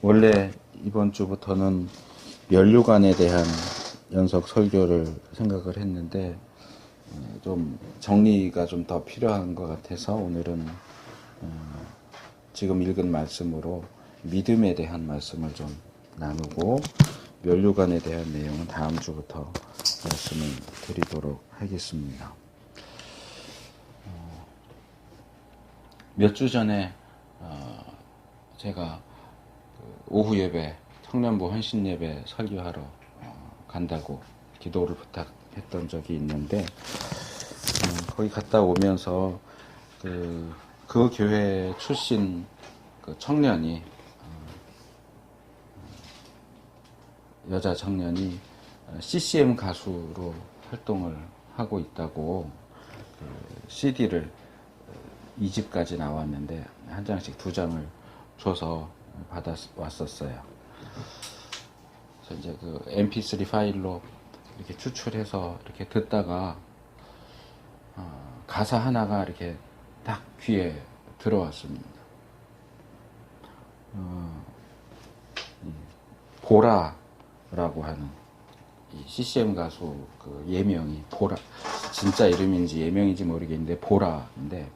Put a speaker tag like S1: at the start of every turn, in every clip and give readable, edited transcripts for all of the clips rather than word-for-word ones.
S1: 원래 이번 주부터는 면류관에 대한 연속 설교를 생각을 했는데 좀 정리가 좀 더 필요한 것 같아서 오늘은 지금 읽은 말씀으로 믿음에 대한 말씀을 좀 나누고 면류관에 대한 내용은 다음 주부터 말씀을 드리도록 하겠습니다. 몇 주 전에 제가 오후 예배, 청년부 헌신 예배 설교하러 간다고 기도를 부탁했던 적이 있는데 거기 갔다 오면서 그 교회 출신 그 청년이 여자 청년이 CCM 가수로 활동을 하고 있다고 CD를 2집까지 나왔는데 한 장씩 2장을 줘서 받아왔었어요. 그래서 이제 그 MP3 파일로 이렇게 추출해서 이렇게 듣다가 가사 하나가 이렇게 딱 귀에 들어왔습니다. 보라라고 하는 이 CCM 가수 그 예명이 보라, 진짜 이름인지 예명인지 모르겠는데 보라인데,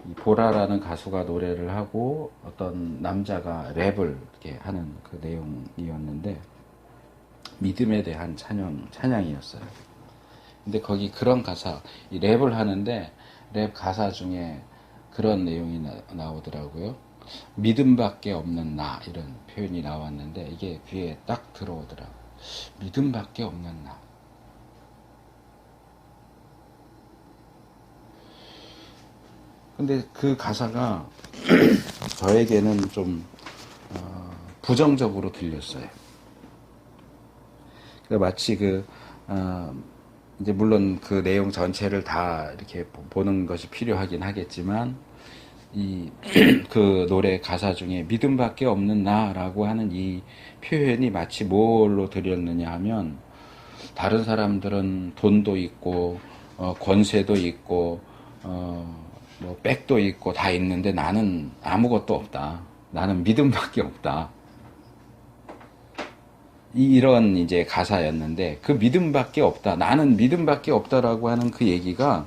S1: 이 보라라는 가수가 노래를 하고 어떤 남자가 랩을 이렇게 하는 그 내용이었는데 믿음에 대한 찬양이었어요. 근데 거기 그런 가사, 이 랩을 하는데 랩 가사 중에 그런 내용이 나오더라고요. 믿음밖에 없는 나, 이런 표현이 나왔는데 이게 귀에 딱 들어오더라고요. 믿음밖에 없는 나. 근데 그 가사가 저에게는 좀 부정적으로 들렸어요. 그러니까 마치 이제 물론 그 내용 전체를 다 이렇게 보는 것이 필요하긴 하겠지만 그 노래 가사 중에 믿음밖에 없는 나라고 하는 이 표현이 마치 뭘로 들렸느냐 하면, 다른 사람들은 돈도 있고 권세도 있고 뭐 백도 있고 다 있는데 나는 아무것도 없다. 나는 믿음밖에 없다. 이런 이제 가사였는데, 그 믿음밖에 없다. 나는 믿음밖에 없다라고 하는 그 얘기가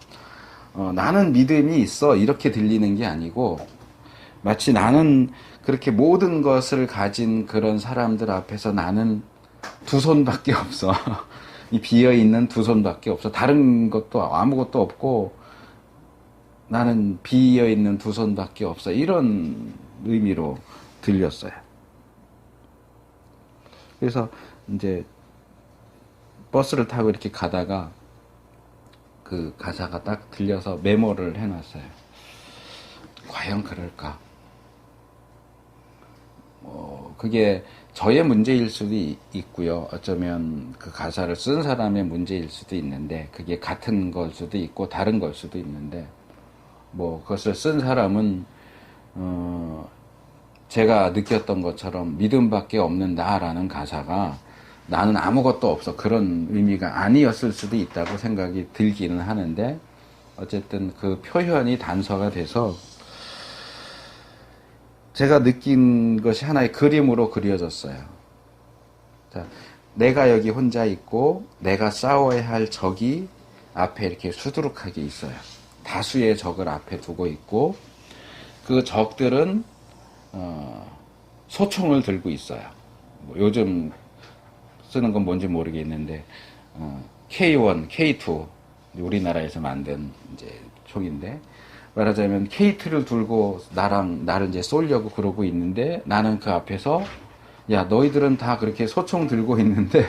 S1: 나는 믿음이 있어 이렇게 들리는 게 아니고, 마치 나는 그렇게 모든 것을 가진 그런 사람들 앞에서 나는 2손밖에 없어. 이 비어있는 2손밖에 없어. 다른 것도 아무것도 없고 나는 비어있는 2손밖에 없어. 이런 의미로 들렸어요. 그래서 이제 버스를 타고 이렇게 가다가 그 가사가 딱 들려서 메모를 해놨어요. 과연 그럴까? 그게 저의 문제일 수도 있고요. 어쩌면 그 가사를 쓴 사람의 문제일 수도 있는데, 그게 같은 걸 수도 있고 다른 걸 수도 있는데, 뭐 그것을 쓴 사람은 제가 느꼈던 것처럼 믿음밖에 없는 나라는 가사가 나는 아무것도 없어, 그런 의미가 아니었을 수도 있다고 생각이 들기는 하는데, 어쨌든 그 표현이 단서가 돼서 제가 느낀 것이 하나의 그림으로 그려졌어요. 자, 내가 여기 혼자 있고 내가 싸워야 할 적이 앞에 이렇게 수두룩하게 있어요. 다수의 적을 앞에 두고 있고, 그 적들은 소총을 들고 있어요. 뭐 요즘 쓰는 건 뭔지 모르겠는데 K1, K2 우리나라에서 만든 이제 총인데, 말하자면 K2를 들고 나를 이제 쏘려고 그러고 있는데, 나는 그 앞에서 야, 너희들은 다 그렇게 소총 들고 있는데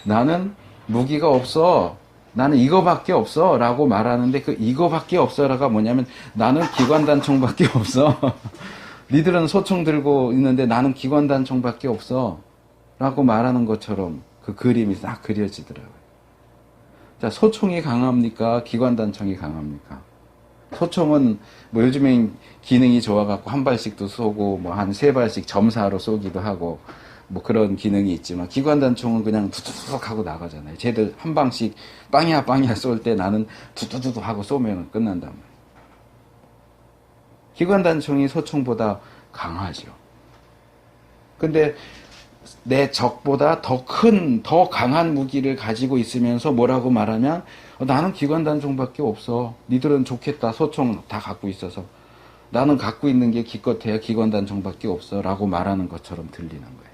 S1: 나는 무기가 없어. 나는 이거밖에 없어 라고 말하는데, 그 이거밖에 없어라가 뭐냐면 나는 기관단총밖에 없어. 니들은 소총 들고 있는데 나는 기관단총밖에 없어 라고 말하는 것처럼 그 그림이 딱 그려지더라고요. 자, 소총이 강합니까? 기관단총이 강합니까? 소총은 뭐 요즘엔 기능이 좋아갖고 한 발씩도 쏘고 뭐 한 3발씩 점사로 쏘기도 하고 뭐 그런 기능이 있지만, 기관단총은 그냥 두두둑 하고 나가잖아요. 쟤들 한 방씩 빵야 쏠 때 나는 두두두두 하고 쏘면 끝난단 말이에요. 기관단총이 소총보다 강하죠. 근데 내 적보다 더 큰, 더 강한 무기를 가지고 있으면서 뭐라고 말하면 나는 기관단총밖에 없어. 니들은 좋겠다. 소총 다 갖고 있어서. 나는 갖고 있는 게 기껏해야 기관단총밖에 없어. 라고 말하는 것처럼 들리는 거예요.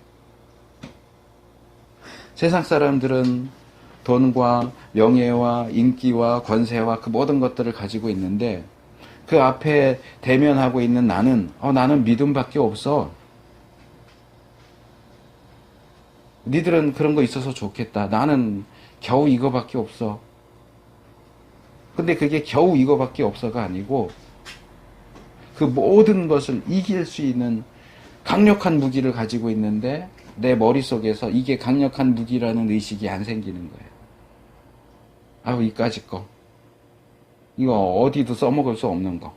S1: 세상 사람들은 돈과 명예와 인기와 권세와 그 모든 것들을 가지고 있는데 그 앞에 대면하고 있는 나는 믿음밖에 없어. 니들은 그런 거 있어서 좋겠다. 나는 겨우 이거밖에 없어. 근데 그게 겨우 이거밖에 없어가 아니고 그 모든 것을 이길 수 있는 강력한 무기를 가지고 있는데 내 머릿속에서 이게 강력한 무기라는 의식이 안 생기는 거예요. 아우, 이까짓 거. 이거 어디도 써먹을 수 없는 거.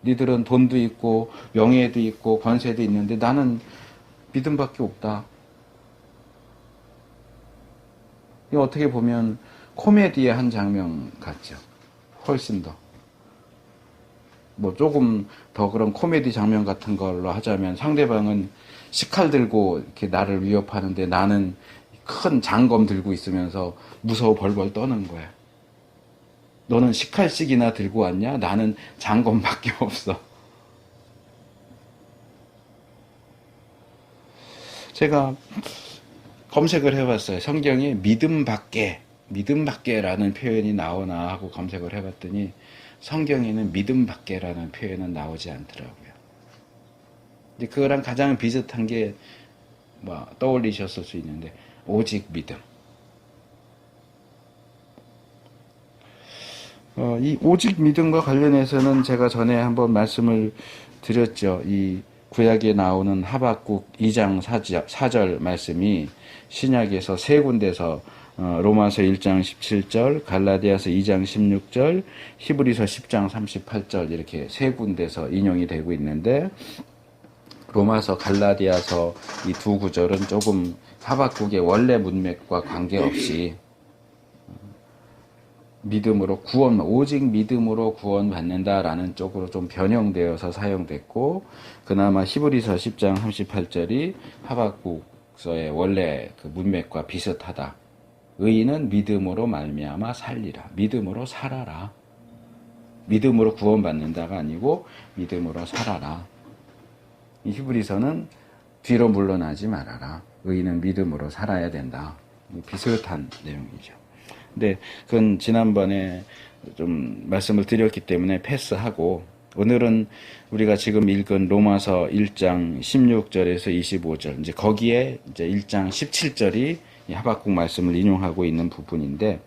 S1: 니들은 돈도 있고 명예도 있고 권세도 있는데 나는 믿음밖에 없다. 이거 어떻게 보면 코미디의 한 장면 같죠. 훨씬 더. 뭐 조금 더 그런 코미디 장면 같은 걸로 하자면 상대방은 식칼 들고 이렇게 나를 위협하는데 나는 큰 장검 들고 있으면서 무서워 벌벌 떠는 거야. 너는 식칼씩이나 들고 왔냐? 나는 장검밖에 없어. 제가 검색을 해봤어요. 성경에 믿음밖에라는 표현이 나오나 하고 검색을 해봤더니 성경에는 믿음밖에라는 표현은 나오지 않더라고요. 이제 그거랑 가장 비슷한 게 뭐 떠올리셨을 수 있는데 오직 믿음. 이 오직 믿음과 관련해서는 제가 전에 한번 말씀을 드렸죠. 이 구약에 나오는 하박국 2장 4절 말씀이 신약에서 세 군데서 로마서 1장 17절, 갈라디아서 2장 16절, 히브리서 10장 38절 이렇게 세 군데서 인용이 되고 있는데 로마서, 갈라디아서 이 두 구절은 조금 하박국의 원래 문맥과 관계없이 믿음으로 오직 믿음으로 구원받는다라는 쪽으로 좀 변형되어서 사용됐고, 그나마 히브리서 10장 38절이 하박국서의 원래 그 문맥과 비슷하다. 의인은 믿음으로 말미암아 살리라. 믿음으로 살아라. 믿음으로 구원받는다가 아니고 믿음으로 살아라. 이 히브리서는 뒤로 물러나지 말아라. 의인은 믿음으로 살아야 된다. 비슷한 내용이죠. 근데 그건 지난번에 좀 말씀을 드렸기 때문에 패스하고 오늘은 우리가 지금 읽은 로마서 1장 16절에서 25절 이제 거기에 이제 1장 17절이 하박국 말씀을 인용하고 있는 부분인데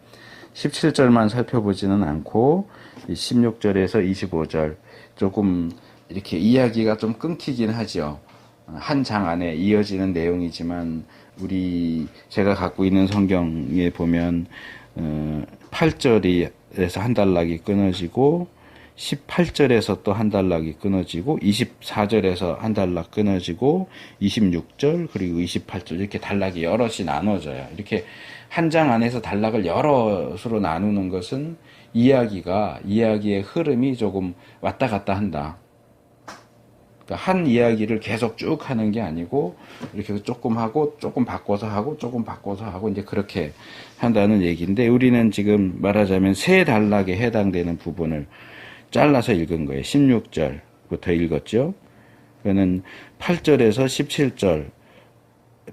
S1: 17절만 살펴보지는 않고 16절에서 25절 조금 이렇게 이야기가 좀 끊기긴 하죠. 한 장 안에 이어지는 내용이지만 제가 갖고 있는 성경에 보면 8절에서 한 단락이 끊어지고 18절에서 또 한 단락이 끊어지고 24절에서 한 단락 끊어지고 26절 그리고 28절 이렇게 단락이 여럿이 나눠져요. 이렇게 한 장 안에서 단락을 여럿으로 나누는 것은 이야기의 흐름이 조금 왔다 갔다 한다. 한 이야기를 계속 쭉 하는 게 아니고 이렇게 조금 하고 조금 바꿔서 하고 조금 바꿔서 하고 이제 그렇게 한다는 얘기인데 우리는 지금 말하자면 세 단락에 해당되는 부분을 잘라서 읽은 거예요. 16절부터 읽었죠. 그거는 8절에서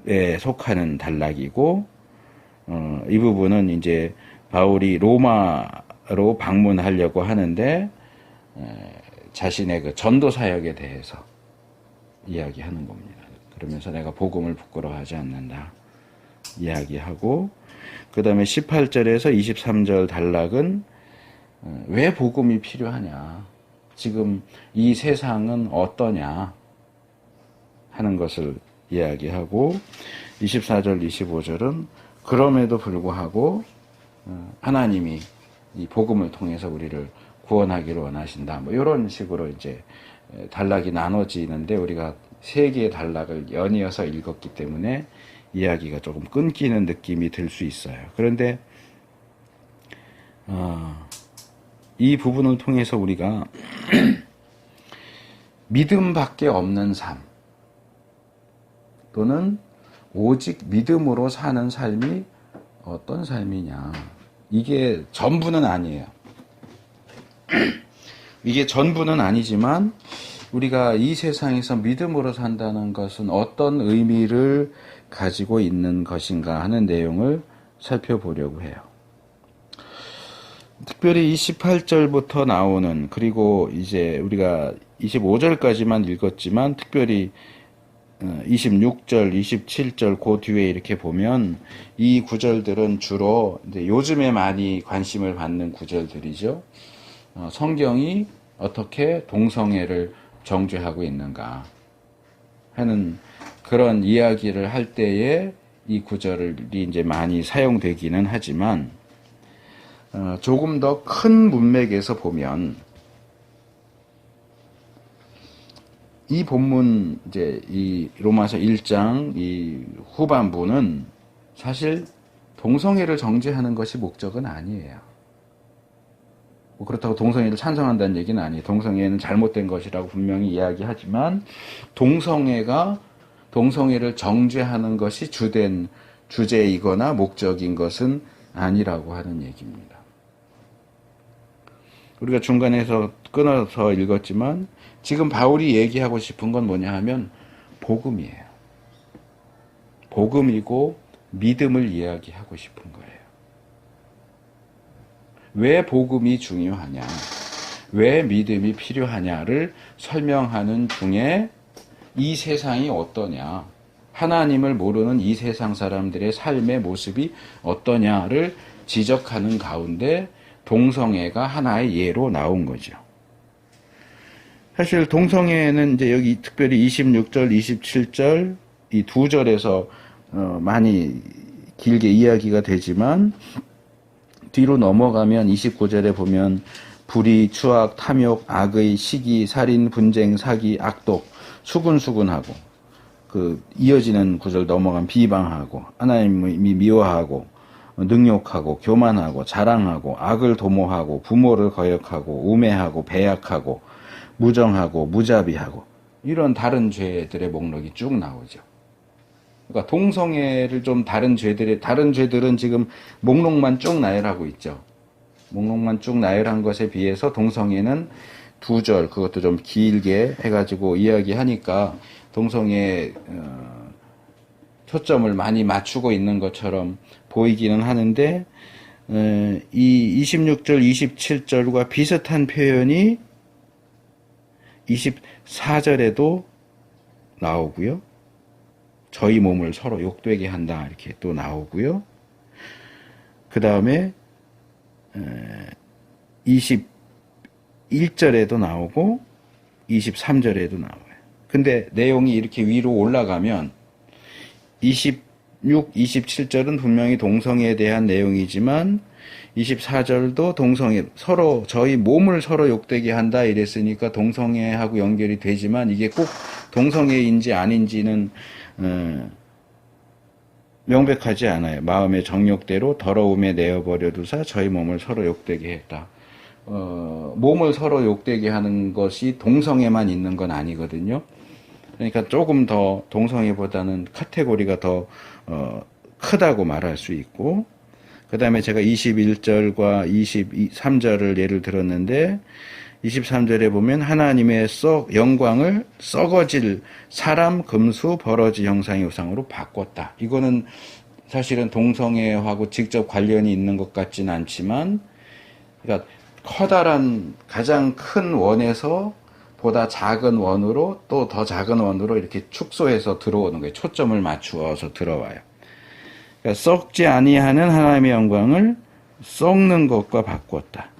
S1: 17절에 속하는 단락이고 이 부분은 이제 바울이 로마로 방문하려고 하는데 자신의 그 전도 사역에 대해서 이야기하는 겁니다. 그러면서 내가 복음을 부끄러워하지 않는다 이야기하고 그 다음에 18절에서 23절 단락은 왜 복음이 필요하냐 지금 이 세상은 어떠냐 하는 것을 이야기하고 24절 25절은 그럼에도 불구하고 하나님이 이 복음을 통해서 우리를 구원하기를 원하신다. 뭐 이런 식으로 이제 단락이 나눠지는데 우리가 세 개의 단락을 연이어서 읽었기 때문에 이야기가 조금 끊기는 느낌이 들 수 있어요. 그런데 이 부분을 통해서 우리가 믿음밖에 없는 삶 또는 오직 믿음으로 사는 삶이 어떤 삶이냐. 이게 전부는 아니에요. 이게 전부는 아니지만 우리가 이 세상에서 믿음으로 산다는 것은 어떤 의미를 가지고 있는 것인가 하는 내용을 살펴보려고 해요. 특별히 28절부터 나오는, 그리고 이제 우리가 25절까지만 읽었지만 특별히 26절, 27절 그 뒤에 이렇게 보면 이 구절들은 주로 이제 요즘에 많이 관심을 받는 구절들이죠. 성경이 어떻게 동성애를 정죄하고 있는가 하는 그런 이야기를 할 때에 이 구절이 이제 많이 사용되기는 하지만 조금 더 큰 문맥에서 보면 이 본문 이제 이 로마서 1장 이 후반부는 사실 동성애를 정죄하는 것이 목적은 아니에요. 뭐 그렇다고 동성애를 찬성한다는 얘기는 아니에요. 동성애는 잘못된 것이라고 분명히 이야기하지만 동성애를 정죄하는 것이 주된 주제이거나 목적인 것은 아니라고 하는 얘기입니다. 우리가 중간에서 끊어서 읽었지만 지금 바울이 얘기하고 싶은 건 뭐냐 하면 복음이에요. 복음이고 믿음을 이야기하고 싶은 거예요. 왜 복음이 중요하냐, 왜 믿음이 필요하냐를 설명하는 중에 이 세상이 어떠냐, 하나님을 모르는 이 세상 사람들의 삶의 모습이 어떠냐를 지적하는 가운데 동성애가 하나의 예로 나온 거죠. 사실 동성애는 이제 여기 특별히 26절, 27절 이 두 절에서 많이 길게 이야기가 되지만 뒤로 넘어가면 29절에 보면 불의, 추악, 탐욕, 악의, 시기, 살인, 분쟁, 사기, 악독, 수군수군하고 그 이어지는 구절 넘어가면 비방하고 하나님이 미워하고 능욕하고 교만하고 자랑하고 악을 도모하고 부모를 거역하고 우매하고 배약하고 무정하고 무자비하고 이런 다른 죄들의 목록이 쭉 나오죠. 그러니까 동성애를 좀 다른 죄들은 지금 목록만 쭉 나열하고 있죠. 목록만 쭉 나열한 것에 비해서 동성애는 두 절, 그것도 좀 길게 해가지고 이야기하니까 동성애 초점을 많이 맞추고 있는 것처럼 보이기는 하는데 이 26절, 27절과 비슷한 표현이 24절에도 나오고요. 저희 몸을 서로 욕되게 한다 이렇게 또 나오고요. 그 다음에 21절에도 나오고 23절에도 나와요. 근데 내용이 이렇게 위로 올라가면 26, 27절은 분명히 동성애에 대한 내용이지만 24절도 동성애, 서로 저희 몸을 서로 욕되게 한다 이랬으니까 동성애하고 연결이 되지만 이게 꼭 동성애인지 아닌지는 명백하지 않아요. 마음의 정욕대로 더러움에 내어버려 두사 저희 몸을 서로 욕되게 했다. 몸을 서로 욕되게 하는 것이 동성애만 있는 건 아니거든요. 그러니까 조금 더 동성애보다는 카테고리가 더 크다고 말할 수 있고, 그 다음에 제가 21절과 23절을 예를 들었는데 23절에 보면 하나님의 영광을 썩어질 사람, 금수, 버러지 형상의 우상으로 바꿨다. 이거는 사실은 동성애하고 직접 관련이 있는 것 같지는 않지만, 그러니까 커다란 가장 큰 원에서 보다 작은 원으로 또 더 작은 원으로 이렇게 축소해서 들어오는 거예요. 초점을 맞추어서 들어와요. 그러니까 썩지 아니하는 하나님의 영광을 썩는 것과 바꿨다.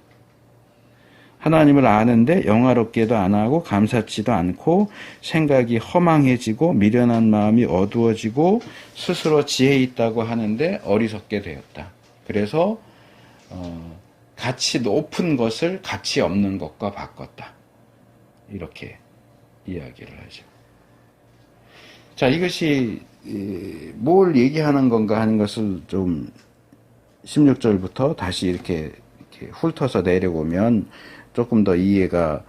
S1: 하나님을 아는데 영화롭게도 안 하고 감사치도 않고 생각이 허망해지고 미련한 마음이 어두워지고 스스로 지혜 있다고 하는데 어리석게 되었다. 그래서 가치 높은 것을 가치 없는 것과 바꿨다. 이렇게 이야기를 하죠. 자, 이것이 뭘 얘기하는 건가 하는 것을 좀 16절부터 다시 이렇게 훑어서 내려보면 조금 더 이해가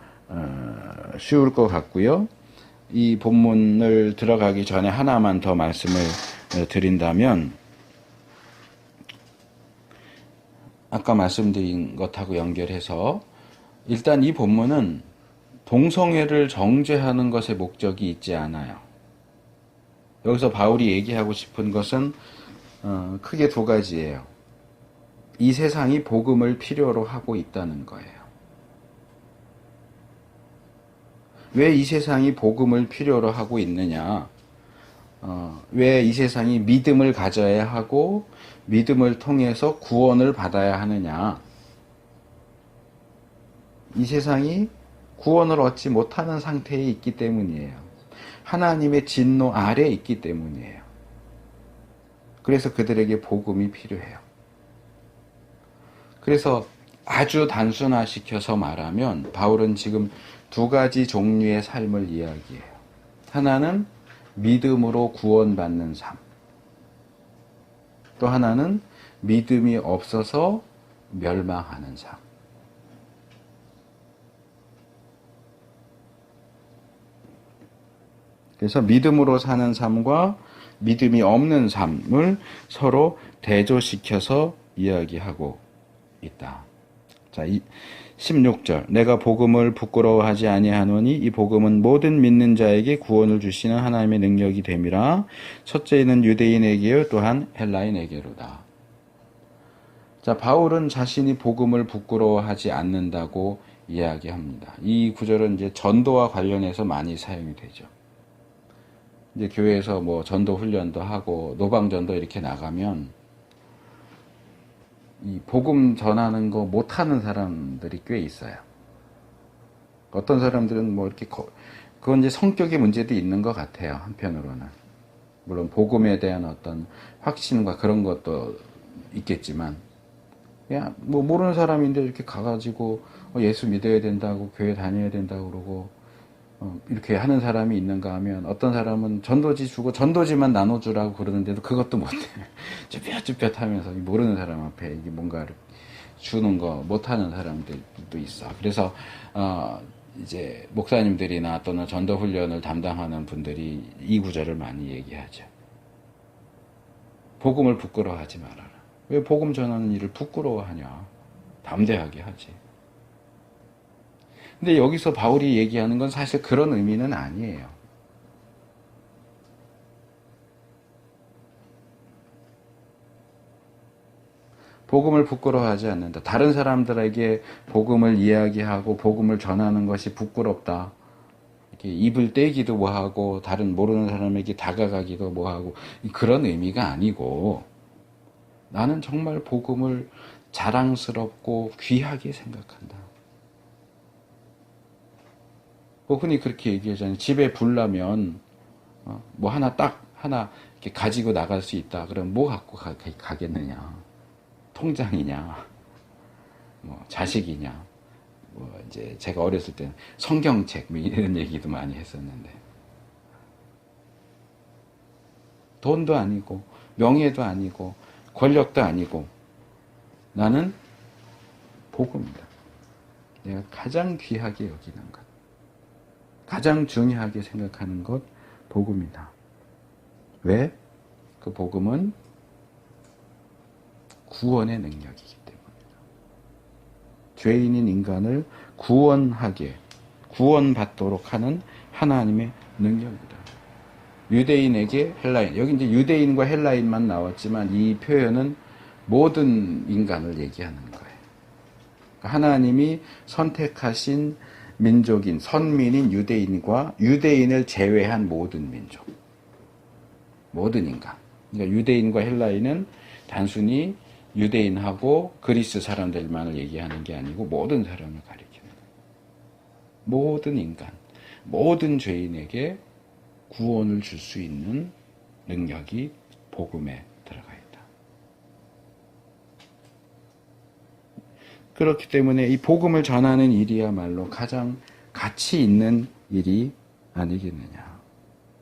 S1: 쉬울 것 같고요. 이 본문을 들어가기 전에 하나만 더 말씀을 드린다면, 아까 말씀드린 것하고 연결해서 일단 이 본문은 동성애를 정죄하는 것에 목적이 있지 않아요. 여기서 바울이 얘기하고 싶은 것은 크게 두 가지예요. 이 세상이 복음을 필요로 하고 있다는 거예요. 왜 이 세상이 복음을 필요로 하고 있느냐? 왜 이 세상이 믿음을 가져야 하고 믿음을 통해서 구원을 받아야 하느냐? 이 세상이 구원을 얻지 못하는 상태에 있기 때문이에요. 하나님의 진노 아래에 있기 때문이에요. 그래서 그들에게 복음이 필요해요. 그래서 아주 단순화시켜서 말하면 바울은 지금 두 가지 종류의 삶을 이야기해요. 하나는 믿음으로 구원받는 삶. 또 하나는 믿음이 없어서 멸망하는 삶. 그래서 믿음으로 사는 삶과 믿음이 없는 삶을 서로 대조시켜서 이야기하고 있다. 자, 16절. 내가 복음을 부끄러워하지 아니하노니 이 복음은 모든 믿는 자에게 구원을 주시는 하나님의 능력이 됨이라. 첫째는 유대인에게요 또한 헬라인에게로다. 자, 바울은 자신이 복음을 부끄러워하지 않는다고 이야기합니다. 이 구절은 이제 전도와 관련해서 많이 사용이 되죠. 이제 교회에서 뭐 전도 훈련도 하고 노방전도 이렇게 나가면 이 복음 전하는 거 못하는 사람들이 꽤 있어요. 어떤 사람들은 뭐 이렇게 그건 이제 성격의 문제도 있는 것 같아요. 한편으로는 물론 복음에 대한 어떤 확신과 그런 것도 있겠지만 그냥 뭐 모르는 사람인데 이렇게 가가지고 예수 믿어야 된다고 교회 다녀야 된다고 그러고 이렇게 하는 사람이 있는가 하면 어떤 사람은 전도지 주고 전도지만 나눠주라고 그러는데도 그것도 못해. 쭈뼛쭈뼛 하면서 모르는 사람 앞에 이게 뭔가를 주는 거 못하는 사람들도 있어. 그래서 이제 목사님들이나 또는 전도 훈련을 담당하는 분들이 이 구절을 많이 얘기하죠. 복음을 부끄러워하지 말아라. 왜 복음 전하는 일을 부끄러워하냐? 담대하게 하지. 근데 여기서 바울이 얘기하는 건 사실 그런 의미는 아니에요. 복음을 부끄러워하지 않는다. 다른 사람들에게 복음을 이야기하고 복음을 전하는 것이 부끄럽다. 이렇게 입을 떼기도 뭐하고 다른 모르는 사람에게 다가가기도 뭐하고 그런 의미가 아니고 나는 정말 복음을 자랑스럽고 귀하게 생각한다. 흔히 그렇게 얘기하잖아요. 집에 불 나면 뭐 하나 이렇게 가지고 나갈 수 있다. 그럼 뭐 갖고 가겠느냐? 통장이냐? 뭐 자식이냐? 뭐 이제 제가 어렸을 때는 성경책 뭐 이런 얘기도 많이 했었는데 돈도 아니고 명예도 아니고 권력도 아니고 나는 복음이다. 내가 가장 귀하게 여기는 것. 가장 중요하게 생각하는 것 복음이다. 왜? 그 복음은 구원의 능력이기 때문이다. 죄인인 인간을 구원받도록 하는 하나님의 능력이다. 유대인에게 헬라인, 여기 이제 유대인과 헬라인만 나왔지만 이 표현은 모든 인간을 얘기하는 거예요. 하나님이 선택하신 민족인 선민인 유대인과 유대인을 제외한 모든 민족, 모든 인간. 그러니까 유대인과 헬라인은 단순히 유대인하고 그리스 사람들만을 얘기하는 게 아니고 모든 사람을 가리키는 거예요. 모든 인간, 모든 죄인에게 구원을 줄 수 있는 능력이 복음에 들어가 있다. 그렇기 때문에 이 복음을 전하는 일이야말로 가장 가치 있는 일이 아니겠느냐.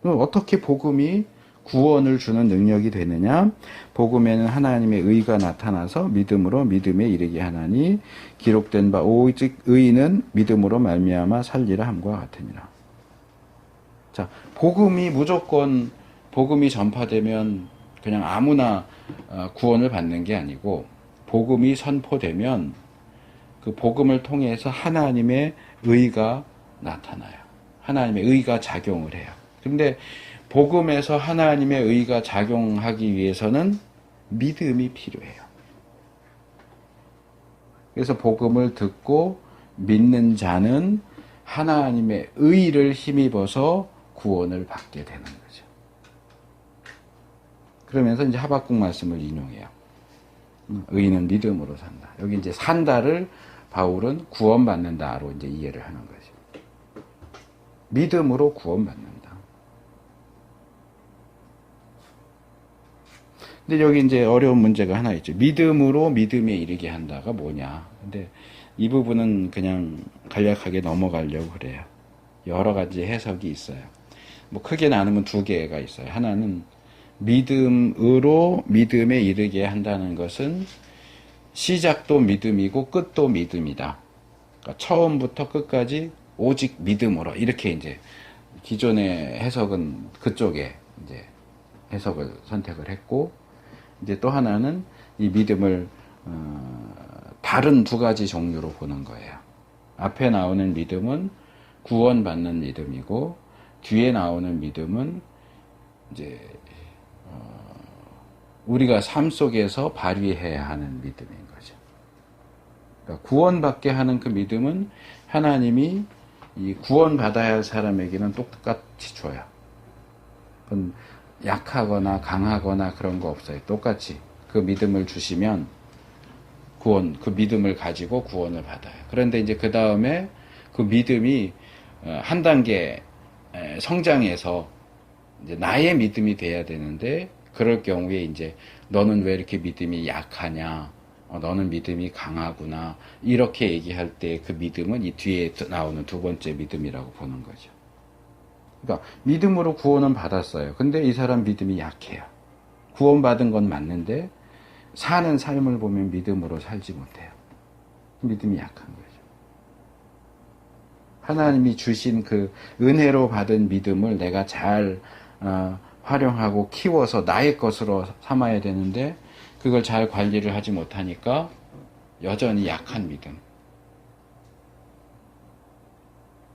S1: 그럼 어떻게 복음이
S2: 구원을 주는 능력이 되느냐? 복음에는 하나님의 의가 나타나서 믿음으로 믿음에 이르게 하나니 기록된 바 오직 의인은 믿음으로 말미암아 살리라 함과 같으니라. 자, 복음이 전파되면 그냥 아무나 구원을 받는 게 아니고 복음이 선포되면 그 복음을 통해서 하나님의 의가 나타나요. 하나님의 의가 작용을 해요. 근데 복음에서 하나님의 의가 작용하기 위해서는 믿음이 필요해요. 그래서 복음을 듣고 믿는 자는 하나님의 의를 힘입어서 구원을 받게 되는 거죠. 그러면서 이제 하박국 말씀을 인용해요. 의인은 믿음으로 산다. 여기 이제 산다를 바울은 구원받는다로 이제 이해를 하는 거죠. 믿음으로 구원받는다. 근데 여기 이제 어려운 문제가 하나 있죠. 믿음으로 믿음에 이르게 한다가 뭐냐. 근데 이 부분은 그냥 간략하게 넘어가려고 그래요. 여러 가지 해석이 있어요. 뭐 크게 나누면 두 개가 있어요. 하나는 믿음으로 믿음에 이르게 한다는 것은 시작도 믿음이고 끝도 믿음이다. 그러니까 처음부터 끝까지 오직 믿음으로 이렇게 이제 기존의 해석은 그쪽에 이제 해석을 선택을 했고 이제 또 하나는 이 믿음을 다른 두 가지 종류로 보는 거예요. 앞에 나오는 믿음은 구원받는 믿음이고 뒤에 나오는 믿음은 이제 우리가 삶 속에서 발휘해야 하는 믿음인 거죠. 그러니까 구원받게 하는 그 믿음은 하나님이 이 구원받아야 할 사람에게는 똑같이 줘요. 그건 약하거나 강하거나 그런 거 없어요. 똑같이 그 믿음을 주시면 그 믿음을 가지고 구원을 받아요. 그런데 이제 그 다음에 그 믿음이 한 단계 성장해서 이제 나의 믿음이 돼야 되는데 그럴 경우에 이제 너는 왜 이렇게 믿음이 약하냐? 너는 믿음이 강하구나. 이렇게 얘기할 때 그 믿음은 이 뒤에 나오는 두 번째 믿음이라고 보는 거죠. 그러니까 믿음으로 구원은 받았어요. 근데 이 사람 믿음이 약해요. 구원받은 건 맞는데 사는 삶을 보면 믿음으로 살지 못해요. 믿음이 약한 거죠. 하나님이 주신 그 은혜로 받은 믿음을 내가 잘 활용하고 키워서 나의 것으로 삼아야 되는데 그걸 잘 관리를 하지 못하니까 여전히 약한 믿음.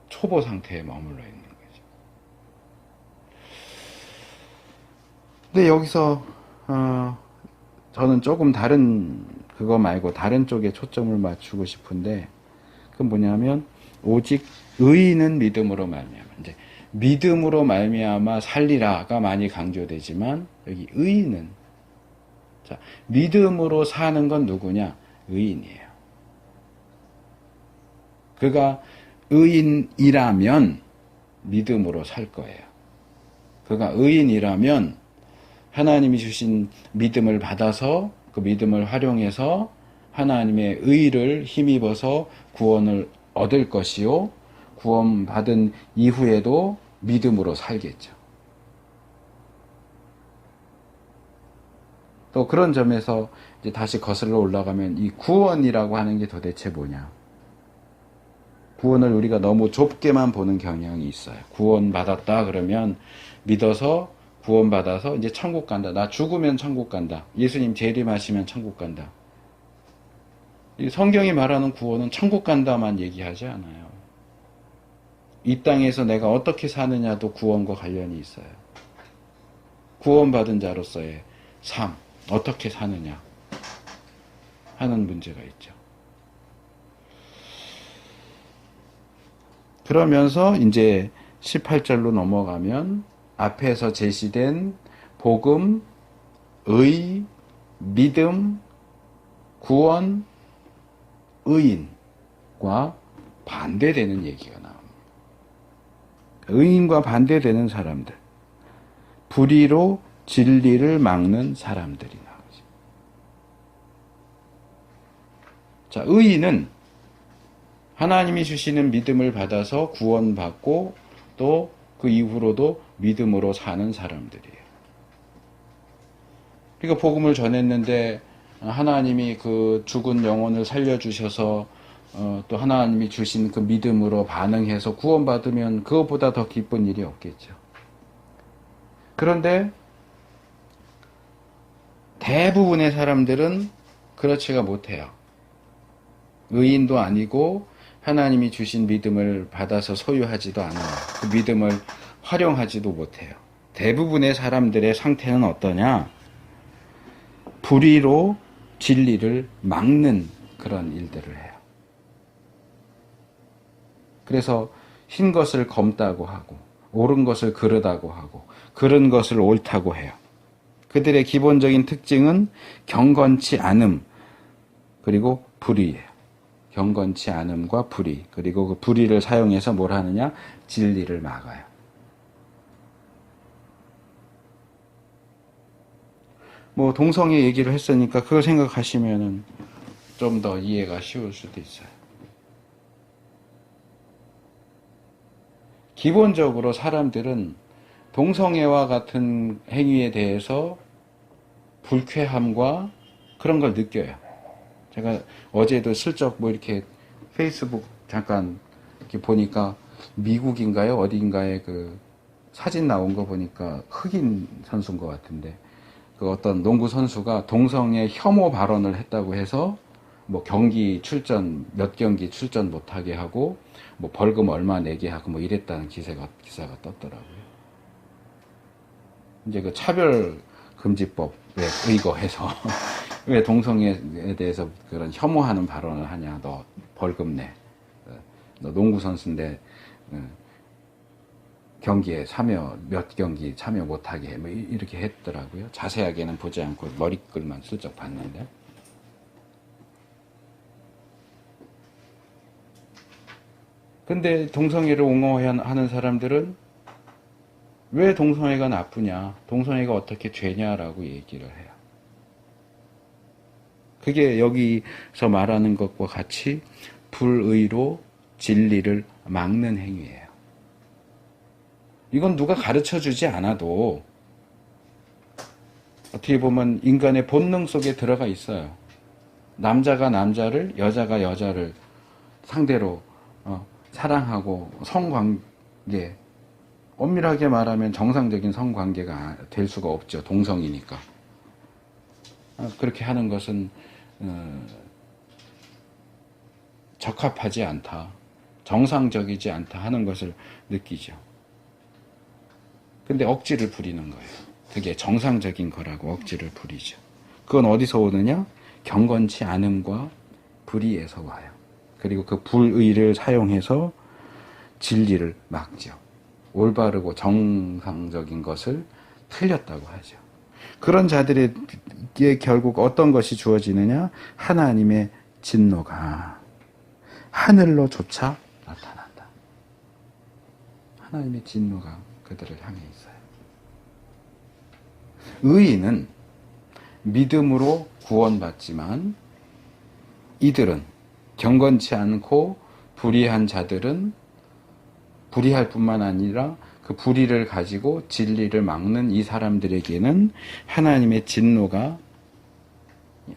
S2: 초보 상태에 머물러 있는 거죠. 근데 여기서 저는 조금 다른 그거 말고 다른 쪽에 초점을 맞추고 싶은데 그건 뭐냐면 오직 의인은 믿음으로 말미암아. 이제 믿음으로 말미암아 살리라가 많이 강조되지만 여기 의인은 자, 믿음으로 사는 건 누구냐? 의인이에요. 그가 의인이라면 믿음으로 살 거예요. 그가 의인이라면 하나님이 주신 믿음을 받아서 그 믿음을 활용해서 하나님의 의를 힘입어서 구원을 얻을 것이요. 구원받은 이후에도 믿음으로 살겠죠. 또 그런 점에서 이제 다시 거슬러 올라가면 이 구원이라고 하는 게 도대체 뭐냐? 구원을 우리가 너무 좁게만 보는 경향이 있어요. 구원받았다 그러면 믿어서 구원받아서 이제 천국 간다. 나 죽으면 천국 간다. 예수님 재림하시면 천국 간다. 이 성경이 말하는 구원은 천국 간다만 얘기하지 않아요. 이 땅에서 내가 어떻게 사느냐도 구원과 관련이 있어요. 구원받은 자로서의 삶, 어떻게 사느냐 하는 문제가 있죠. 그러면서 이제 18절로 넘어가면 앞에서 제시된 복음, 의, 믿음, 구원, 의인과 반대되는 얘기가 나옵니다. 의인과 반대되는 사람들, 불의로 진리를 막는 사람들이 나오죠. 자, 의인은 하나님이 주시는 믿음을 받아서 구원받고 또 그 이후로도 믿음으로 사는 사람들이에요. 그러니까 복음을 전했는데 하나님이 그 죽은 영혼을 살려주셔서 또 하나님이 주신 그 믿음으로 반응해서 구원받으면 그것보다 더 기쁜 일이 없겠죠. 그런데 대부분의 사람들은 그렇지가 못해요. 의인도 아니고 하나님이 주신 믿음을 받아서 소유하지도 않아요. 그 믿음을 활용하지도 못해요. 대부분의 사람들의 상태는 어떠냐? 불의로 진리를 막는 그런 일들을 해요. 그래서 흰 것을 검다고 하고 옳은 것을 그르다고 하고 그른 것을 옳다고 해요. 그들의 기본적인 특징은 경건치 않음 그리고 불의예요. 경건치 않음과 불의 그리고 그 불의를 사용해서 뭘 하느냐? 진리를 막아요. 뭐 동성애 얘기를 했으니까 그걸 생각하시면은 좀 더 이해가 쉬울 수도 있어요. 기본적으로 사람들은 동성애와 같은 행위에 대해서 불쾌함과 그런 걸 느껴요. 제가 어제도 슬쩍 뭐 이렇게 페이스북 잠깐 이렇게 보니까 미국인가요? 어디인가에 그 사진 나온 거 보니까 흑인 선수인 것 같은데 그 어떤 농구 선수가 동성애 혐오 발언을 했다고 해서 뭐 경기 출전 몇 경기 출전 못하게 하고 뭐 벌금 얼마 내게 하고 뭐 이랬다는 기사가 떴더라고요. 이제 그 차별금지법에 의거해서 왜 동성애에 대해서 그런 혐오하는 발언을 하냐? 너 벌금 내. 너 농구 선수인데 경기에 몇 경기 참여 못하게 해. 뭐 이렇게 했더라고요. 자세하게는 보지 않고 머리글만 슬쩍 봤는데. 근데 동성애를 옹호하는 사람들은 왜 동성애가 나쁘냐, 동성애가 어떻게 죄냐라고 얘기를 해요. 그게 여기서 말하는 것과 같이 불의로 진리를 막는 행위예요. 이건 누가 가르쳐 주지 않아도 어떻게 보면 인간의 본능 속에 들어가 있어요. 남자가 남자를, 여자가 여자를 상대로 사랑하고 성관계, 엄밀하게 말하면 정상적인 성관계가 될 수가 없죠. 동성이니까. 그렇게 하는 것은 적합하지 않다. 정상적이지 않다 하는 것을 느끼죠. 근데 억지를 부리는 거예요. 그게 정상적인 거라고 억지를 부리죠. 그건 어디서 오느냐? 경건치 않음과 불의에서 와요. 그리고 그 불의를 사용해서 진리를 막죠. 올바르고 정상적인 것을 틀렸다고 하죠. 그런 자들에게 결국 어떤 것이 주어지느냐? 하나님의 진노가 하늘로조차 나타난다. 하나님의 진노가 그들을 향해 있어요. 의인은 믿음으로 구원받지만 이들은 경건치 않고 불의한 자들은 불의할 뿐만 아니라 그 불의를 가지고 진리를 막는 이 사람들에게는 하나님의 진노가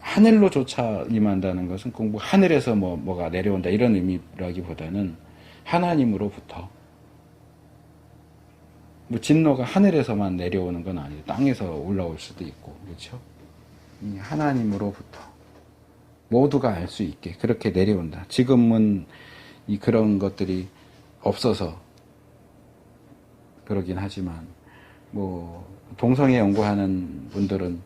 S2: 하늘로조차 임한다는 것은 꼭 뭐 하늘에서 뭐가 내려온다 이런 의미라기보다는 하나님으로부터, 뭐 진노가 하늘에서만 내려오는 건 아니에요. 땅에서 올라올 수도 있고, 그렇죠? 하나님으로부터 모두가 알 수 있게 그렇게 내려온다. 지금은 그런 것들이 없어서 그러긴 하지만, 뭐 동성애 연구하는 분들은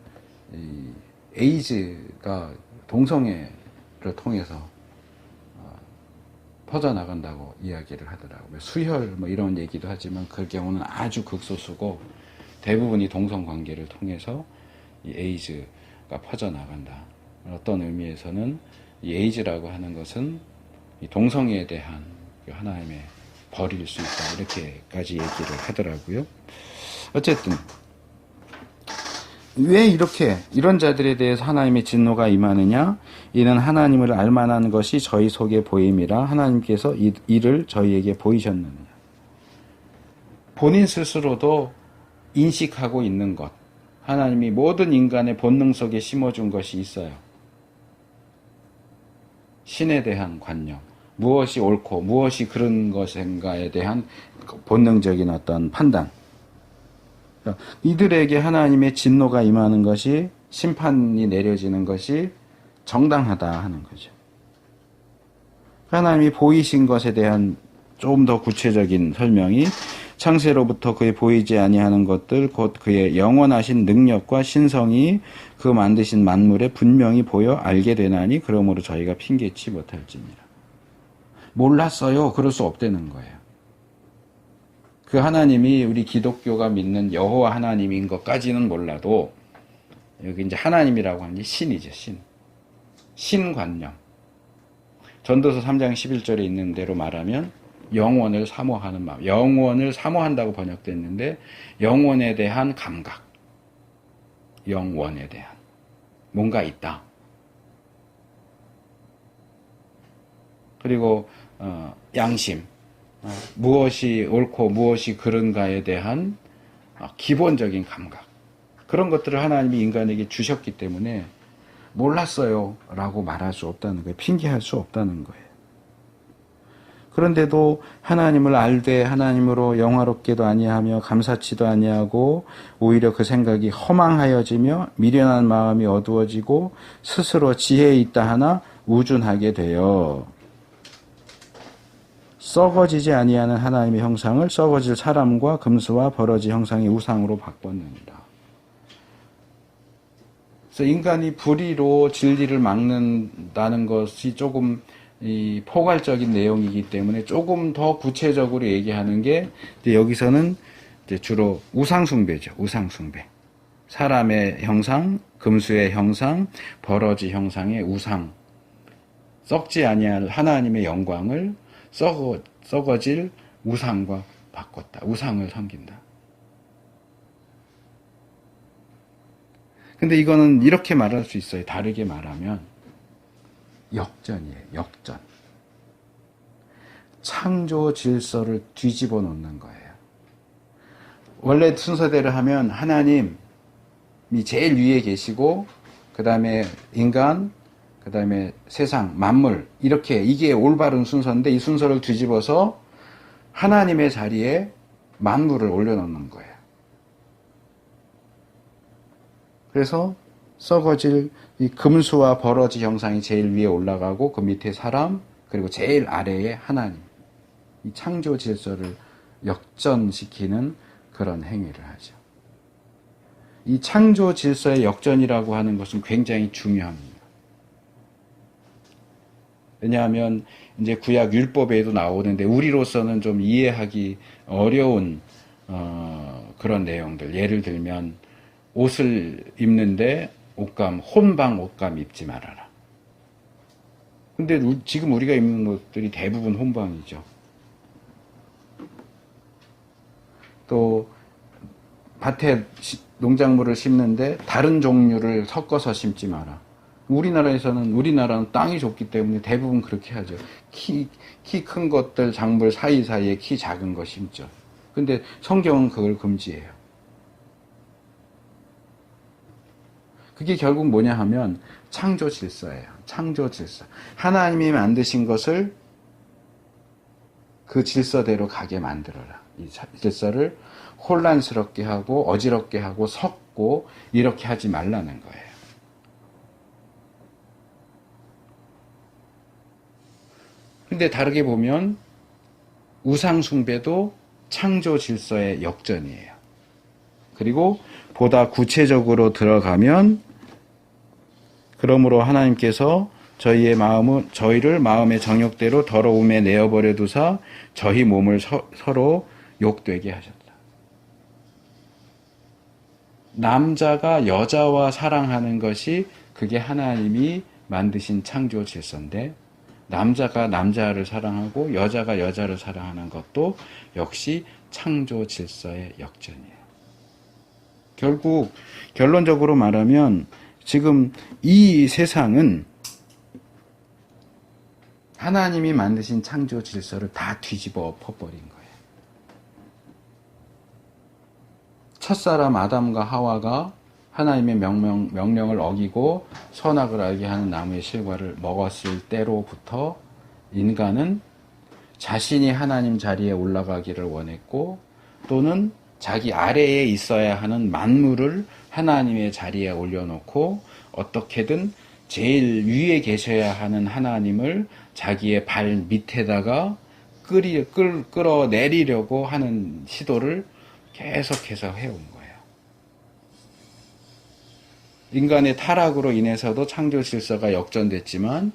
S2: 에이즈가 동성애를 통해서 퍼져나간다고 이야기를 하더라고요. 수혈 뭐 이런 얘기도 하지만 그 경우는 아주 극소수고 대부분이 동성관계를 통해서 이 에이즈가 퍼져나간다. 어떤 의미에서는 이 에이즈라고 하는 것은 이 동성애에 대한 하나님의 벌일 수 있다. 이렇게까지 얘기를 하더라고요. 어쨌든 왜 이런 자들에 대해서 하나님의 진노가 임하느냐? 이는 하나님을 알만한 것이 저희 속에 보임이라 하나님께서 이를 저희에게 보이셨느냐. 본인 스스로도 인식하고 있는 것, 하나님이 모든 인간의 본능 속에 심어준 것이 있어요. 신에 대한 관념, 무엇이 옳고 무엇이 그런 것인가에 대한 본능적인 어떤 판단. 이들에게 하나님의 진노가 임하는 것이, 심판이 내려지는 것이 정당하다 하는 거죠. 하나님이 보이신 것에 대한 좀 더 구체적인 설명이, 창세로부터 그의 보이지 아니하는 것들 곧 그의 영원하신 능력과 신성이 그 만드신 만물에 분명히 보여 알게 되나니 그러므로 저희가 핑계치 못할지니라. 몰랐어요. 그럴 수 없다는 거예요. 그 하나님이 우리 기독교가 믿는 여호와 하나님인 것까지는 몰라도, 여기 이제 하나님이라고 하는 게 신이죠. 신관념. 전도서 3장 11절에 있는 대로 말하면 영원을 사모하는 마음. 영원을 사모한다고 번역됐는데 영원에 대한 감각. 영원에 대한. 뭔가 있다. 그리고 양심. 무엇이 옳고 무엇이 그른가에 대한 기본적인 감각. 그런 것들을 하나님이 인간에게 주셨기 때문에 몰랐어요 라고 말할 수 없다는 거예요. 핑계할 수 없다는 거예요. 그런데도 하나님을 알되 하나님으로 영화롭게도 아니하며 감사치도 아니하고 오히려 그 생각이 허망하여지며 미련한 마음이 어두워지고 스스로 지혜에 있다 하나 우준하게 되어 썩어지지 아니하는 하나님의 형상을 썩어질 사람과 금수와 버러지 형상의 우상으로 바꿨느니라. 그래서 인간이 불의로 진리를 막는다는 것이 조금 이 포괄적인 내용이기 때문에 조금 더 구체적으로 얘기하는 게, 이제 여기서는 이제 주로 우상숭배죠. 우상숭배. 사람의 형상, 금수의 형상, 버러지 형상의 우상. 썩지 아니할 하나님의 영광을 썩어질 우상과 바꿨다. 우상을 섬긴다. 근데 이거는 이렇게 말할 수 있어요. 다르게 말하면 역전이에요. 역전. 창조 질서를 뒤집어 놓는 거예요. 원래 순서대로 하면 하나님이 제일 위에 계시고 그 다음에 인간, 그 다음에 세상, 만물, 이렇게, 이게 올바른 순서인데 이 순서를 뒤집어서 하나님의 자리에 만물을 올려놓는 거예요. 그래서 썩어질 이 금수와 버러지 형상이 제일 위에 올라가고 그 밑에 사람, 그리고 제일 아래에 하나님. 이 창조 질서를 역전시키는 그런 행위를 하죠. 이 창조 질서의 역전이라고 하는 것은 굉장히 중요합니다. 왜냐하면 이제 구약 율법에도 나오는데 우리로서는 좀 이해하기 어려운 그런 내용들. 예를 들면 옷을 입는데 혼방 옷감 입지 말아라. 근데 지금 우리가 입는 옷들이 대부분 혼방이죠. 또 밭에 농작물을 심는데 다른 종류를 섞어서 심지 마라. 우리나라는 땅이 좁기 때문에 대부분 그렇게 하죠. 키 큰 것들 작물 사이사이에 키 작은 거 심죠. 근데 성경은 그걸 금지해요. 그게 결국 뭐냐 하면 창조 질서예요. 창조 질서. 하나님이 만드신 것을 그 질서대로 가게 만들어라. 이 질서를 혼란스럽게 하고 어지럽게 하고 섞고 이렇게 하지 말라는 거예요. 근데 다르게 보면 우상숭배도 창조 질서의 역전이에요. 그리고 보다 구체적으로 들어가면 그러므로 하나님께서 저희를 마음의 정욕대로 더러움에 내어버려 두사 저희 몸을 서로 욕되게 하셨다. 남자가 여자와 사랑하는 것이 그게 하나님이 만드신 창조 질서인데 남자가 남자를 사랑하고 여자가 여자를 사랑하는 것도 역시 창조 질서의 역전이에요. 결국 결론적으로 말하면 지금 이 세상은 하나님이 만드신 창조 질서를 다 뒤집어 엎어버린 거예요. 첫사람 아담과 하와가 하나님의 명령을 어기고 선악을 알게 하는 나무의 실과를 먹었을 때로부터 인간은 자신이 하나님 자리에 올라가기를 원했고 또는 자기 아래에 있어야 하는 만물을 하나님의 자리에 올려놓고 어떻게든 제일 위에 계셔야 하는 하나님을 자기의 발 밑에다가 끌어내리려고 하는 시도를 계속해서 해온 거예요. 인간의 타락으로 인해서도 창조 질서가 역전됐지만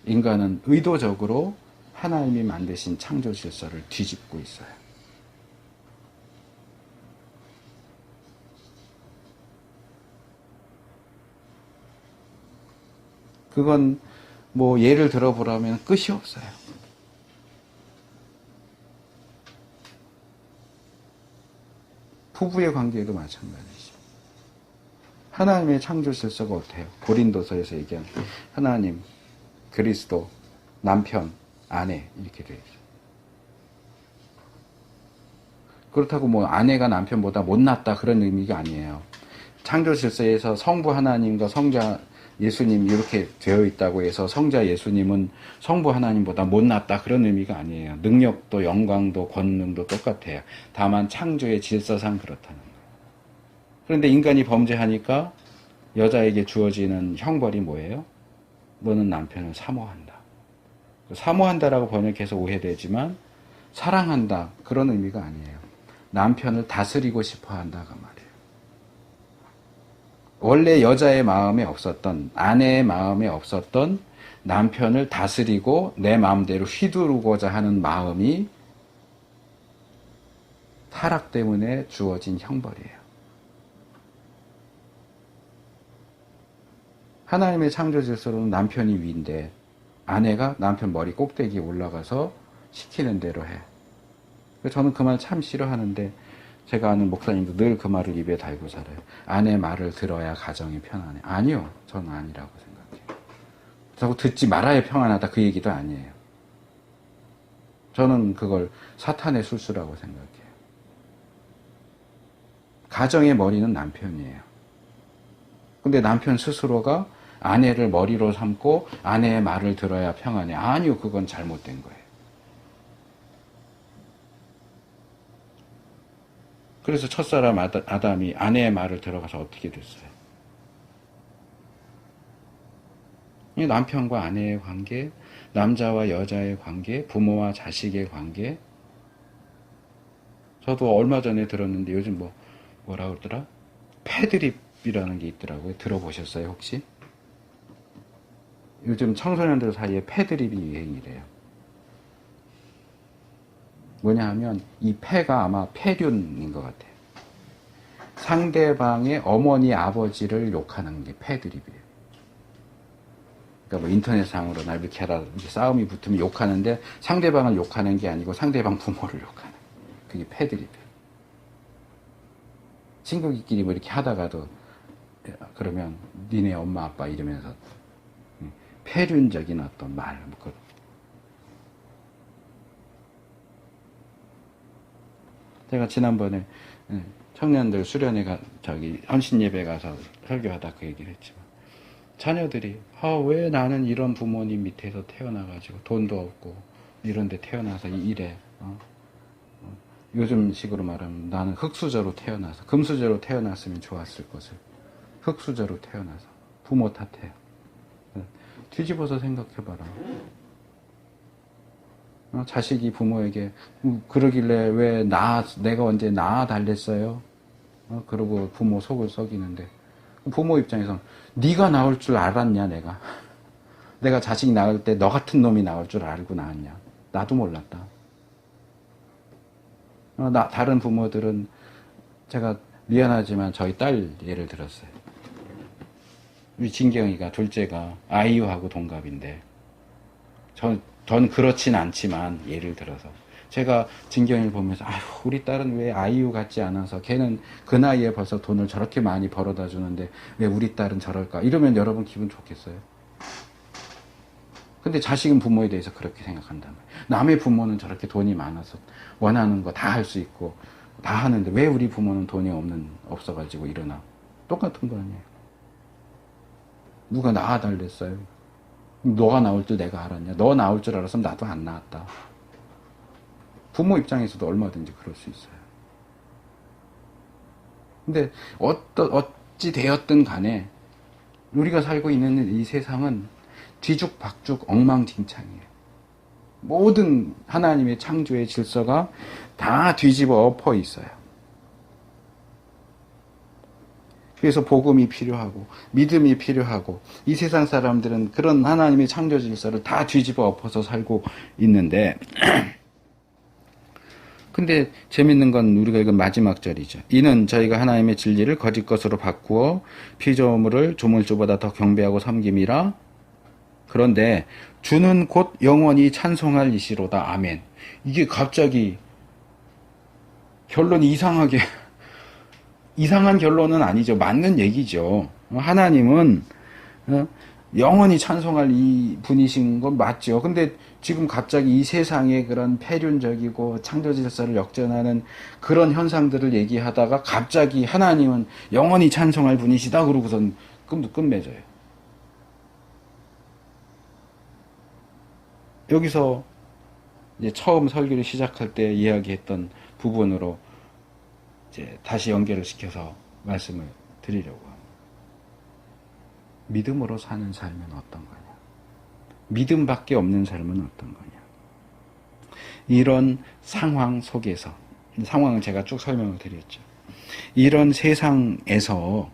S2: 인간은 의도적으로 하나님이 만드신 창조 질서를 뒤집고 있어요. 그건 뭐 예를 들어보라면 끝이 없어요. 부부의 관계에도 마찬가지죠. 하나님의 창조 질서가 어때요? 고린도서에서 얘기한 하나님, 그리스도, 남편, 아내 이렇게 되어 있어요. 그렇다고 뭐 아내가 남편보다 못났다 그런 의미가 아니에요. 창조 질서에서 성부 하나님과 성자 예수님 이렇게 되어 있다고 해서 성자 예수님은 성부 하나님보다 못났다 그런 의미가 아니에요. 능력도 영광도 권능도 똑같아요. 다만 창조의 질서상 그렇다는 거예요. 그런데 인간이 범죄하니까 여자에게 주어지는 형벌이 뭐예요? 너는 남편을 사모한다. 사모한다라고 번역해서 오해되지만 사랑한다 그런 의미가 아니에요. 남편을 다스리고 싶어 한다가 말이에요. 원래 여자의 마음에 없었던 아내의 마음에 없었던 남편을 다스리고 내 마음대로 휘두르고자 하는 마음이 타락 때문에 주어진 형벌이에요. 하나님의 창조 질서로는 남편이 위인데 아내가 남편 머리 꼭대기에 올라가서 시키는 대로 해. 저는 그 말 참 싫어하는데 제가 아는 목사님도 늘 그 말을 입에 달고 살아요. 아내 말을 들어야 가정이 편안해. 아니요. 저는 아니라고 생각해요. 자꾸 듣지 말아야 평안하다 그 얘기도 아니에요. 저는 그걸 사탄의 술수라고 생각해요. 가정의 머리는 남편이에요. 근데 남편 스스로가 아내를 머리로 삼고 아내의 말을 들어야 평안해. 아니요. 그건 잘못된 거예요. 그래서 첫사람 아담이 아내의 말을 들어가서 어떻게 됐어요? 이 남편과 아내의 관계, 남자와 여자의 관계, 부모와 자식의 관계. 저도 얼마 전에 들었는데 요즘 뭐라 그러더라? 패드립이라는 게 있더라고요. 들어보셨어요, 혹시? 요즘 청소년들 사이에 패드립이 유행이래요. 뭐냐 하면 이 패가 아마 폐륜인 것 같아요. 상대방의 어머니, 아버지를 욕하는 게 패드립이에요. 그러니까 뭐 인터넷상으로나 이렇게 하다 이렇게 싸움이 붙으면 욕하는데 상대방을 욕하는 게 아니고 상대방 부모를 욕하는 그게 패드립이에요. 친구끼리 뭐 이렇게 하다가도 그러면 니네 엄마 아빠 이러면서 폐륜적인 어떤 말 제가 지난번에 청년들 수련회 헌신 예배 가서 설교하다 그 얘기를 했지만 자녀들이 왜 나는 이런 부모님 밑에서 태어나가지고 돈도 없고 이런 데 태어나서 이래 요즘 식으로 말하면 나는 흙수저로 태어나서 금수저로 태어났으면 좋았을 것을 흙수저로 태어나서 부모 탓해요. 뒤집어서 생각해봐라. 자식이 부모에게 그러길래 왜 내가 언제 달랬어요? 그러고 부모 속을 썩이는데 부모 입장에서는 네가 나올 줄 알았냐 내가 자식 낳을 때 너 같은 놈이 나올 줄 알고 낳았냐? 나도 몰랐다. 다른 부모들은 제가 미안하지만 저희 딸 예를 들었어요. 우리 진경이가 둘째가 아이유하고 동갑인데 전 그렇진 않지만 예를 들어서 제가 진경이를 보면서 우리 딸은 왜 아이유 같지 않아서 걔는 그 나이에 벌써 돈을 저렇게 많이 벌어다 주는데 왜 우리 딸은 저럴까 이러면 여러분 기분 좋겠어요? 근데 자식은 부모에 대해서 그렇게 생각한단 말이에요. 남의 부모는 저렇게 돈이 많아서 원하는 거 다 할 수 있고 다 하는데 왜 우리 부모는 돈이 없어가지고 이러나 똑같은 거 아니에요. 누가 낳아달랬어요. 너가 나올 줄 내가 알았냐. 너 나올 줄 알았으면 나도 안 낳았다. 부모 입장에서도 얼마든지 그럴 수 있어요. 근데 어찌 되었든 간에 우리가 살고 있는 이 세상은 뒤죽박죽 엉망진창이에요. 모든 하나님의 창조의 질서가 다 뒤집어 엎어 있어요. 그래서 복음이 필요하고 믿음이 필요하고 이 세상 사람들은 그런 하나님의 창조 질서를 다 뒤집어 엎어서 살고 있는데 근데 재밌는 건 우리가 읽은 마지막 절이죠. 이는 저희가 하나님의 진리를 거짓 것으로 바꾸어 피조물을 조물주보다 더 경배하고 섬김이라. 그런데 주는 곧 영원히 찬송할 이시로다. 아멘. 이게 갑자기 결론이 이상한 결론은 아니죠. 맞는 얘기죠. 하나님은 영원히 찬송할 이 분이신 건 맞죠. 근데 지금 갑자기 이 세상의 그런 폐륜적이고 창조 질서를 역전하는 그런 현상들을 얘기하다가 갑자기 하나님은 영원히 찬송할 분이시다 그러고선 끝맺어요. 여기서 이제 처음 설교를 시작할 때 이야기했던 부분으로 이제 다시 연결을 시켜서 말씀을 드리려고 합니다. 믿음으로 사는 삶은 어떤 거냐? 믿음밖에 없는 삶은 어떤 거냐? 이런 상황 속에서, 상황은 제가 쭉 설명을 드렸죠. 이런 세상에서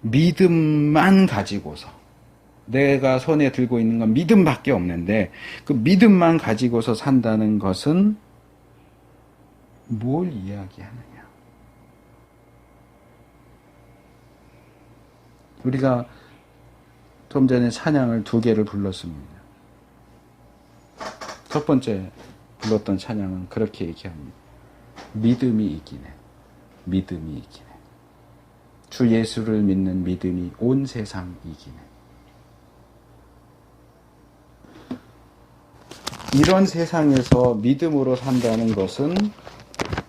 S2: 믿음만 가지고서, 내가 손에 들고 있는 건 믿음밖에 없는데 그 믿음만 가지고서 산다는 것은 뭘 이야기하느냐? 우리가 좀 전에 찬양을 2개를 불렀습니다. 첫 번째 불렀던 찬양은 그렇게 얘기합니다. 믿음이 이기네. 믿음이 이기네. 주 예수를 믿는 믿음이 온 세상 이기네. 이런 세상에서 믿음으로 산다는 것은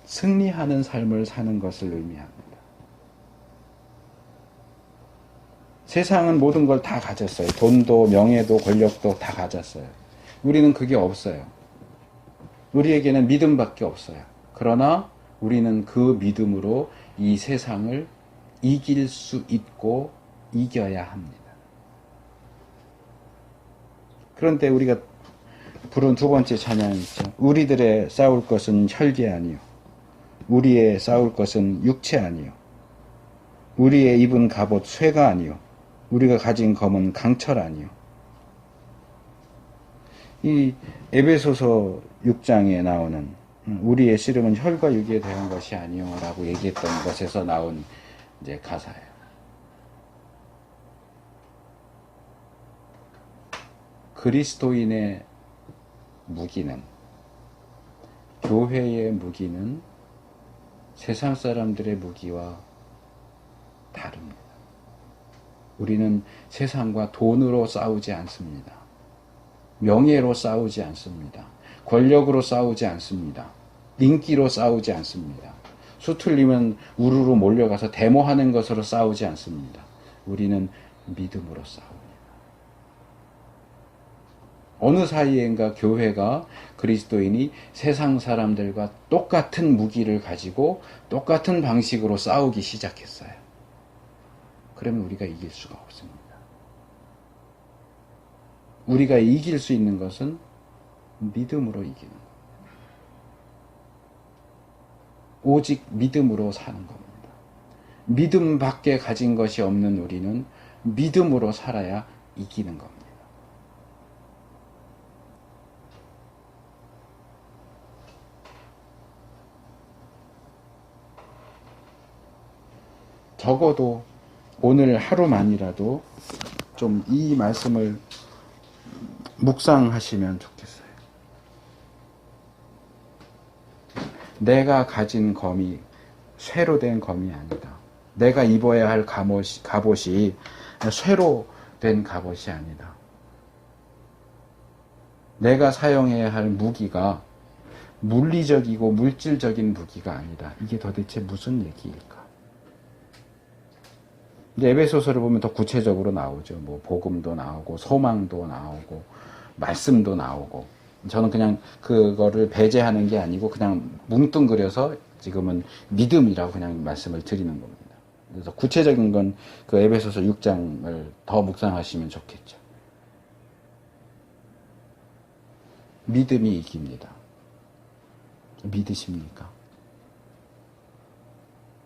S2: 승리하는 삶을 사는 것을 의미합니다. 세상은 모든 걸 다 가졌어요. 돈도 명예도 권력도 다 가졌어요. 우리는 그게 없어요. 우리에게는 믿음밖에 없어요. 그러나 우리는 그 믿음으로 이 세상을 이길 수 있고 이겨야 합니다. 그런데 우리가 부른 2번째 찬양이 있죠. 우리들의 싸울 것은 혈기 아니요. 우리의 싸울 것은 육체 아니요. 우리의 입은 갑옷 쇠가 아니요. 우리가 가진 검은 강철 아니요. 이 에베소서 6장에 나오는 우리의 씨름은 혈과 육에 대한 것이 아니요 라고 얘기했던 것에서 나온 이제 가사예요. 그리스도인의 무기는, 교회의 무기는 세상 사람들의 무기와 다릅니다. 우리는 세상과 돈으로 싸우지 않습니다. 명예로 싸우지 않습니다. 권력으로 싸우지 않습니다. 인기로 싸우지 않습니다. 수틀리면 우르르 몰려가서 데모하는 것으로 싸우지 않습니다. 우리는 믿음으로 싸웁니다. 어느 사이엔가 교회가, 그리스도인이 세상 사람들과 똑같은 무기를 가지고 똑같은 방식으로 싸우기 시작했어요. 그러면 우리가 이길 수가 없습니다. 우리가 이길 수 있는 것은 믿음으로 이기는 겁니다. 오직 믿음으로 사는 겁니다. 믿음밖에 가진 것이 없는 우리는 믿음으로 살아야 이기는 겁니다. 적어도 오늘 하루만이라도 좀 이 말씀을 묵상하시면 좋겠어요. 내가 가진 검이 쇠로 된 검이 아니다. 내가 입어야 할 갑옷이 쇠로 된 갑옷이 아니다. 내가 사용해야 할 무기가 물리적이고 물질적인 무기가 아니다. 이게 도대체 무슨 얘기일까? 이제 에베소서를 보면 더 구체적으로 나오죠. 뭐 복음도 나오고 소망도 나오고 말씀도 나오고. 저는 그냥 그거를 배제하는 게 아니고 그냥 뭉뚱그려서 지금은 믿음이라고 그냥 말씀을 드리는 겁니다. 그래서 구체적인 건 그 에베소서 6장을 더 묵상하시면 좋겠죠. 믿음이 이깁니다. 믿으십니까?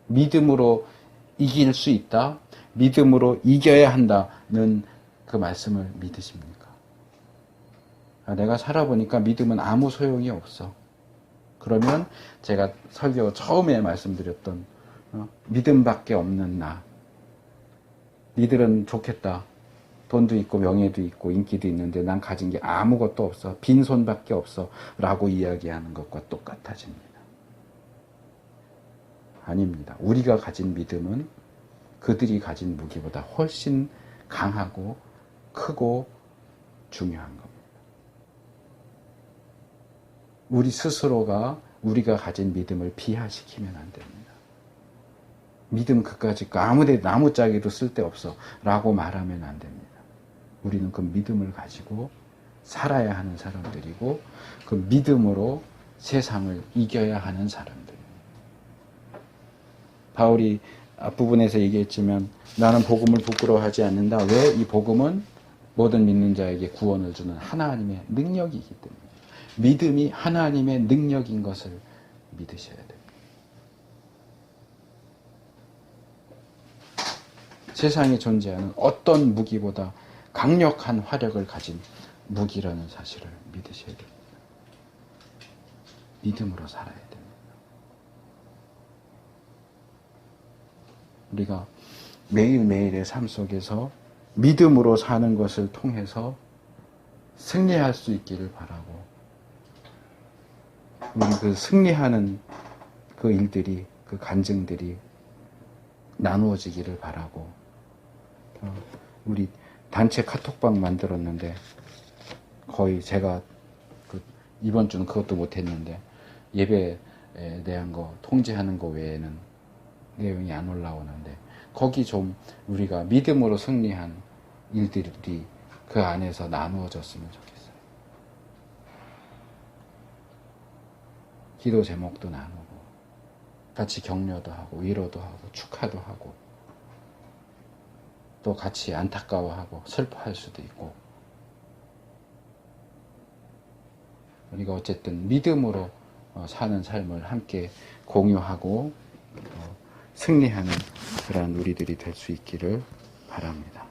S2: 믿음으로 이길 수 있다. 믿음으로 이겨야 한다는 그 말씀을 믿으십니까? 내가 살아보니까 믿음은 아무 소용이 없어. 그러면 제가 설교 처음에 말씀드렸던 믿음밖에 없는 나. 니들은 좋겠다. 돈도 있고 명예도 있고 인기도 있는데 난 가진 게 아무것도 없어. 빈손밖에 없어. 라고 이야기하는 것과 똑같아집니다. 아닙니다. 우리가 가진 믿음은 그들이 가진 무기보다 훨씬 강하고 크고 중요한 겁니다. 우리 스스로가 우리가 가진 믿음을 비하시키면 안 됩니다. 믿음 그까짓 거 아무데 나무짝에도 쓸데없어 라고 말하면 안 됩니다. 우리는 그 믿음을 가지고 살아야 하는 사람들이고 그 믿음으로 세상을 이겨야 하는 사람들입니다. 바울이 앞부분에서 얘기했지만 나는 복음을 부끄러워하지 않는다. 왜? 이 복음은 모든 믿는 자에게 구원을 주는 하나님의 능력이기 때문에 믿음이 하나님의 능력인 것을 믿으셔야 됩니다. 세상에 존재하는 어떤 무기보다 강력한 화력을 가진 무기라는 사실을 믿으셔야 됩니다. 믿음으로 살아야 됩니다. 우리가 매일매일의 삶 속에서 믿음으로 사는 것을 통해서 승리할 수 있기를 바라고 우리 그 승리하는 그 일들이 그 간증들이 나누어지기를 바라고 우리 단체 카톡방 만들었는데 거의 제가 이번 주는 그것도 못했는데 예배에 대한 거 통제하는 거 외에는 내용이 안 올라오는데 거기 좀 우리가 믿음으로 승리한 일들이 그 안에서 나누어졌으면 좋겠어요. 기도 제목도 나누고 같이 격려도 하고 위로도 하고 축하도 하고 또 같이 안타까워하고 슬퍼할 수도 있고 우리가 어쨌든 믿음으로 사는 삶을 함께 공유하고 승리하는 그러한 우리들이 될 수 있기를 바랍니다.